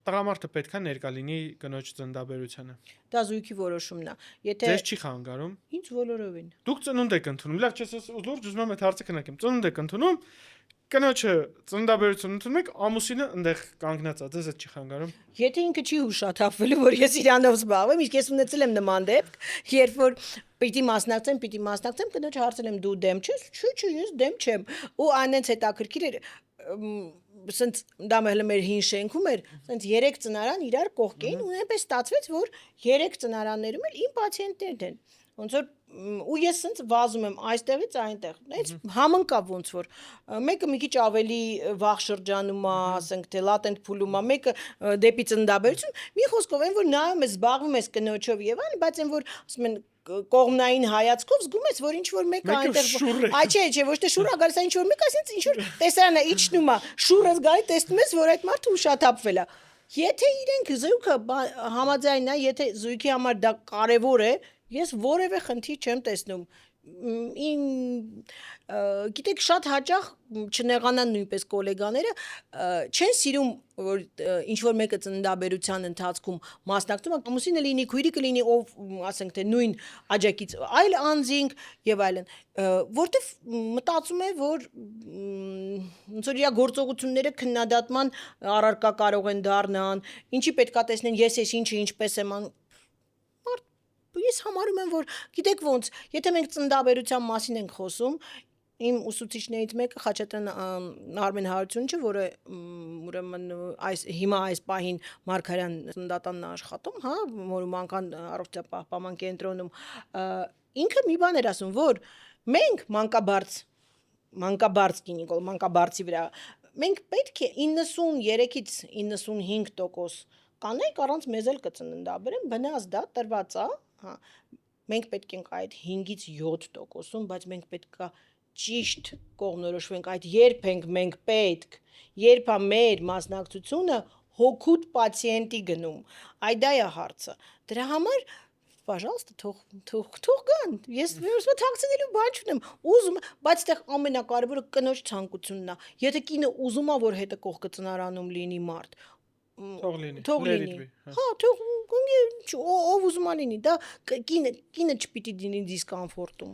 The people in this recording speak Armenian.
Տղամարդը պետք է ներկա լինի կնոջ ծննդաբերությանը։ Դա զույգի որոշումն է։ Եթե Ձեզ չի խանգարում։ ինչ բոլորովին։ Դուք ծնունդ եք ընդունում։ Լավ, չես լուրջ ուզում եմ այդ հարցը քննարկեմ։ Ծնունդ եք ընդունում, կնոջը ծննդաբերություն ընդունում եք, ամուսինը այնտեղ կանգնած է, ձեզ այդ չի խանգարում։ Եթե ինքը չի հուշաթափվելու, որ ես իրանով զբաղվեմ, իսկ ես ունեցել եմ նման դեպք, երբ որ պիտի մասնակցեմ, կնոջ հարցել եմ դու դեմ չես, չէ, ես դեմ չեմ։ Ու այնց հետաքրքիր էր, սենց դա հələ մեր հին շենքում էր, սենց 3 ծնարան իրար կողքին ու այնպես ստացվեց, որ 3 ծնարաններում էլ իմ պացիենտներն են։ Ոնց որ ու ես սենց վազում եմ այստեղից այնտեղ։ Այս համընկավ ոնց որ մեկը մի քիչ ավելի վաղ շրջանում է, ասենք թե լատենտ փուլում է, մեկը դեպի ծննդաբերություն, մի խոսքով այն որ նայում ես, զբաղվում ես կնոջով եւ այլն, բայց այն որ ասում են կողմնային հայացքով զգում ես, որ ինչ որ մեկը այնտեղ այ չէ, ոչ թե շուռ է գալիս, այն ինչ որ մեկը ասենց ինչ որ տեսարանա իջնում է, շուռը զգալի տեսնում ես, որ այդ մարդը ուշաթափվել է։ Եթե իրենք զույգը համաձայն է, եթե զույգի համար դա կարևոր է, ես որևէ խնդիր չեմ տեսնում։ Գիտեք, շատ հաճախ չնեղանան նույնպես գոլեգաները չեն սիրում, որ ինչ որ մեկը ծննդաբերության ընթացքում մասնակցում է, ամուսինը լինի, քույրիկը լինի, ով ասենք թե նույն աջակից այլ անձինք եւ այլն, որտեվ մտածում է, որ ոնց որ իր գործողությունները քննադատման առարկա կարող են դառնան, ինչի պետքա տեսնեն ես ինչը ինչպես եմ անում։ Ես համարում եմ, որ գիտեք ոնց, եթե մենք ծննդաբերության մասին ենք խոսում, իմ ուսուցիչներից մեկը Խաչատրյան Արմեն Հարությունն չէ, որը ուրեմն հիմա այս պահին Մարգարյան ծննդատանն է աշխատում, հա, Մորումանական առողջապահպանման կենտրոնում, ինքը մի բան էր ասում, որ մենք մանկաբարձ գինեկոլոգ, մանկաբարձի վրա, մենք պետք է 93-ից 95% կանենք առանց մեզ էլ կծննդաբերեն, բնած դա տրված է, հա, մենք պետք ենք այդ 5-ից 7%-ում, բայց մենք պետք է ճիշտ կողմնորոշվենք այդ երբ ենք մենք պետք, երբ է մեր մասնակցությունը հոգուտ պացիենտի գնում, այ դա է հարցը, դրա համար Պաժալստը, թող գան, ես թաքցնելու բան չունեմ, ուզում, բայց այդտեղ ամենակարևորը կնոջ ցանկությունն է, եթե կինը ուզում է, որ հետը կողքը ծնարանում լինի մարդ, թող լինի, հա, թող ով ուզում է լինի, դա կինը չպիտի լինի դիսկոմֆորտում։